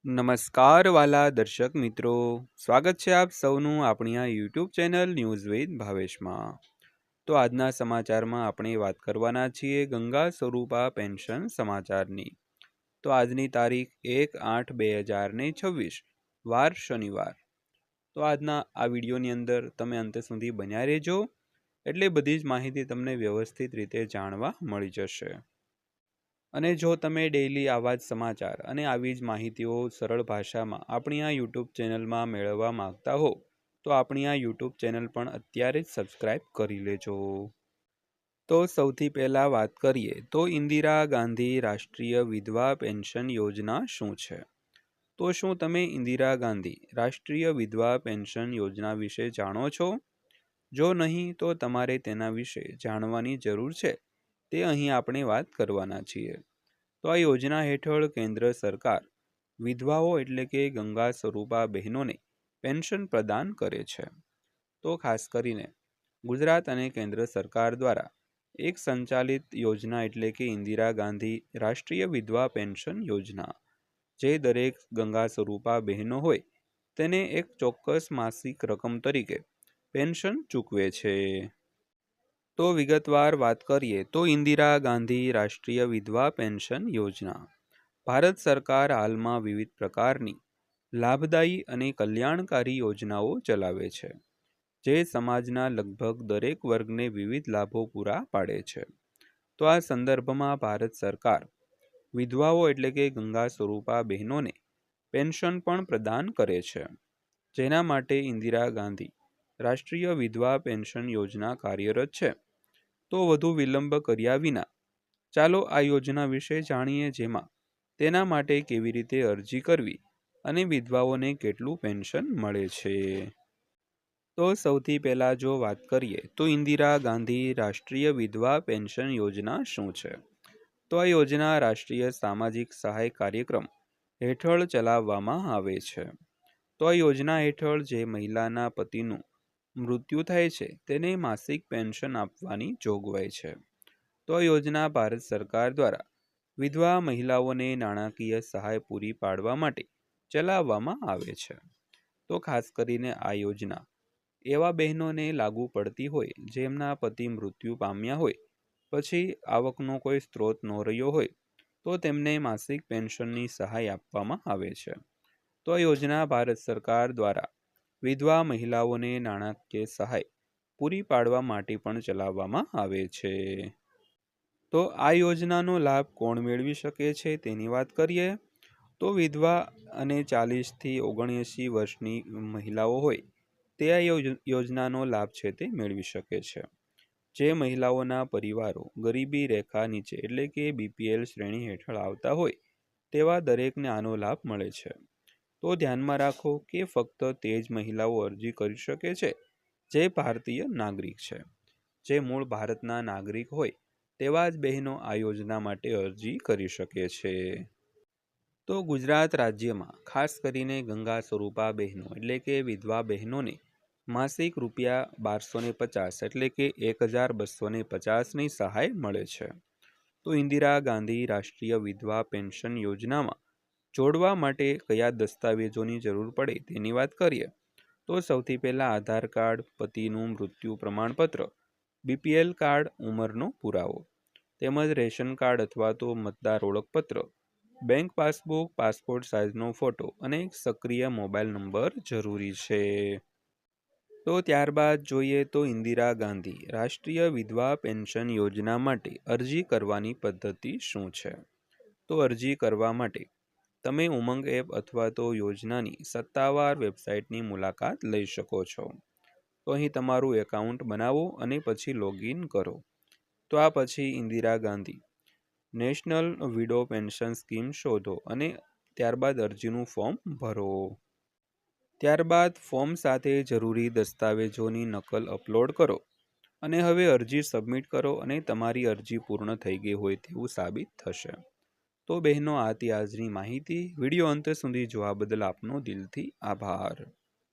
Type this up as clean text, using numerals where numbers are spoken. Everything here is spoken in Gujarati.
નમસ્કાર વાલા દર્શક મિત્રો, સ્વાગત છે આપ સૌનું આપણી આ યુટ્યુબ ચેનલ ન્યૂઝ વિથ ભાવેશમાં। તો આજના સમાચારમાં આપણે વાત કરવાના છીએ ગંગા સ્વરૂપા પેન્શન સમાચારની। તો આજની તારીખ 1/8/2026 વાર શનિવાર। તો આજના આ વિડીયોની અંદર તમે અંત સુધી બન્યા રહેજો, એટલે બધી જ માહિતી તમને વ્યવસ્થિત રીતે જાણવા મળી જશે। અને જો તમે ડેઈલી આવા જ સમાચાર અને આવી જ માહિતીઓ સરળ ભાષામાં આપણી આ યુટ્યુબ ચેનલમાં મેળવવા માંગતા હો, તો આપણી આ યુટ્યુબ ચેનલ પણ અત્યારે જ સબસ્ક્રાઈબ કરી લેજો। તો સૌથી પહેલાં વાત કરીએ તો ઇન્દિરા ગાંધી રાષ્ટ્રીય વિધવા પેન્શન યોજના શું છે? તો શું તમે ઇન્દિરા ગાંધી રાષ્ટ્રીય વિધવા પેન્શન યોજના વિશે જાણો છો? જો નહીં તો તમારે તેના વિશે જાણવાની જરૂર છે, તે અહીં આપણે વાત કરવાના છીએ। તો આ યોજના હેઠળ કેન્દ્ર સરકાર વિધવાઓ એટલે કે ગંગા સ્વરૂપા બહેનોને પેન્શન પ્રદાન કરે છે। તો ખાસ કરીને ગુજરાત અને કેન્દ્ર સરકાર દ્વારા એક સંચાલિત યોજના એટલે કે ઇન્દિરા ગાંધી રાષ્ટ્રીય વિધવા પેન્શન યોજના, જે દરેક ગંગા સ્વરૂપા બહેનો હોય તેને એક ચોક્કસ માસિક રકમ તરીકે પેન્શન ચૂકવે છે। તો વિગતવાર વાત કરીએ તો ઇન્દિરા ગાંધી રાષ્ટ્રીય વિધવા પેન્શન યોજના ભારત સરકાર હાલમાં વિવિધ પ્રકારની લાભદાયી અને કલ્યાણકારી યોજનાઓ ચલાવે છે, જે સમાજના લગભગ દરેક વર્ગને વિવિધ લાભો પૂરા પાડે છે। તો આ સંદર્ભમાં ભારત સરકાર વિધવાઓ એટલે કે ગંગા સ્વરૂપા બહેનોને પેન્શન પણ પ્રદાન કરે છે, જેના માટે ઇન્દિરા ગાંધી રાષ્ટ્રીય વિધવા પેન્શન યોજના કાર્યરત છે। તો વધુ વિલંબ કર્યા વિના ચાલો આ યોજના વિશે જાણીએ, જેમાં તેના માટે કેવી રીતે અરજી કરવી અને વિધવાઓને કેટલું પેન્શન મળે છે। તો સૌથી પહેલાં જો વાત કરીએ તો ઇન્દિરા ગાંધી રાષ્ટ્રીય વિધવા પેન્શન યોજના શું છે? તો આ યોજના રાષ્ટ્રીય સામાજિક સહાય કાર્યક્રમ હેઠળ ચલાવવામાં આવે છે। તો આ યોજના હેઠળ જે મહિલાના પતિનું મૃત્યુ થાય છે તેને માસિક પેન્શન આપવાની જોગવાઈ છે। તો આ યોજના ભારત સરકાર દ્વારા વિધવા મહિલાઓને નાણાકીય સહાય પૂરી પાડવા માટે ચલાવવામાં આવે છે। તો ખાસ કરીને આ યોજના એવા બહેનોને લાગુ પડતી હોય જેમના પતિ મૃત્યુ પામ્યા હોય, પછી આવકનો કોઈ સ્ત્રોત ન રહ્યો હોય, તો તેમને માસિક પેન્શનની સહાય આપવામાં આવે છે। તો આ યોજના ભારત સરકાર દ્વારા વિધવા મહિલાઓને નાણાકીય સહાય પૂરી પાડવા માટે પણ ચલાવવામાં આવે છે। તો આ યોજનાનો લાભ કોણ મેળવી શકે છે તેની વાત કરીએ તો વિધવા અને 40 થી 79 વર્ષની મહિલાઓ હોય તે આ યોજનાનો લાભ છે તે મેળવી શકે છે। જે મહિલાઓના પરિવારો ગરીબી રેખા નીચે એટલે કે BPL શ્રેણી હેઠળ આવતા હોય તેવા દરેકને આનો લાભ મળે છે। તો ધ્યાનમાં રાખો કે ફક્ત તે જ મહિલાઓ અરજી કરી શકે છે જે ભારતીય નાગરિક છે। જે મૂળ ભારતના નાગરિક હોય તેવા જ બહેનો આ યોજના માટે અરજી કરી શકે છે। તો ગુજરાત રાજ્યમાં ખાસ કરીને ગંગા સ્વરૂપા બહેનો એટલે કે વિધવા બહેનોને માસિક ₹1250 એટલે કે 1250ની સહાય મળે છે। તો ઇન્દિરા ગાંધી રાષ્ટ્રીય વિધવા પેન્શન યોજનામાં જોડવા માટે કયા દસ્તાવેજોની જરૂર પડે તેની વાત કરીએ તો સૌથી પહેલાં આધાર કાર્ડ, પતિનું મૃત્યુ પ્રમાણપત્ર, BPL કાર્ડ, ઉંમરનો પુરાવો, તેમજ રેશન કાર્ડ અથવા તો મતદાર ઓળખપત્ર, બેંક પાસબુક, પાસપોર્ટ સાઇઝનો ફોટો અને એક સક્રિય મોબાઈલ નંબર જરૂરી છે। તો ત્યારબાદ જોઈએ તો ઇન્દિરા ગાંધી રાષ્ટ્રીય વિધવા પેન્શન યોજના માટે અરજી કરવાની પદ્ધતિ શું છે? તો અરજી કરવા માટે તમે ઉમંગ એપ અથવા તો યોજનાની સત્તાવાર વેબસાઇટની મુલાકાત લઈ શકો છો। તો અહીં તમારું એકાઉન્ટ બનાવો અને પછી લોગિન કરો। તો આ પછી Indira Gandhi national widow pension scheme શોધો અને ત્યારબાદ અરજીનું ફોર્મ ભરો। ત્યારબાદ ફોર્મ સાથે જરૂરી દસ્તાવેજોની નકલ અપલોડ કરો અને હવે અરજી સબમિટ કરો અને તમારી અરજી પૂર્ણ થઈ ગઈ હોય તેવું સાબિત થશે। તો બહેનો, આ હતી આજની માહિતી। વિડીયો અંત સુધી જોવા બદલ આપનો દિલથી આભાર।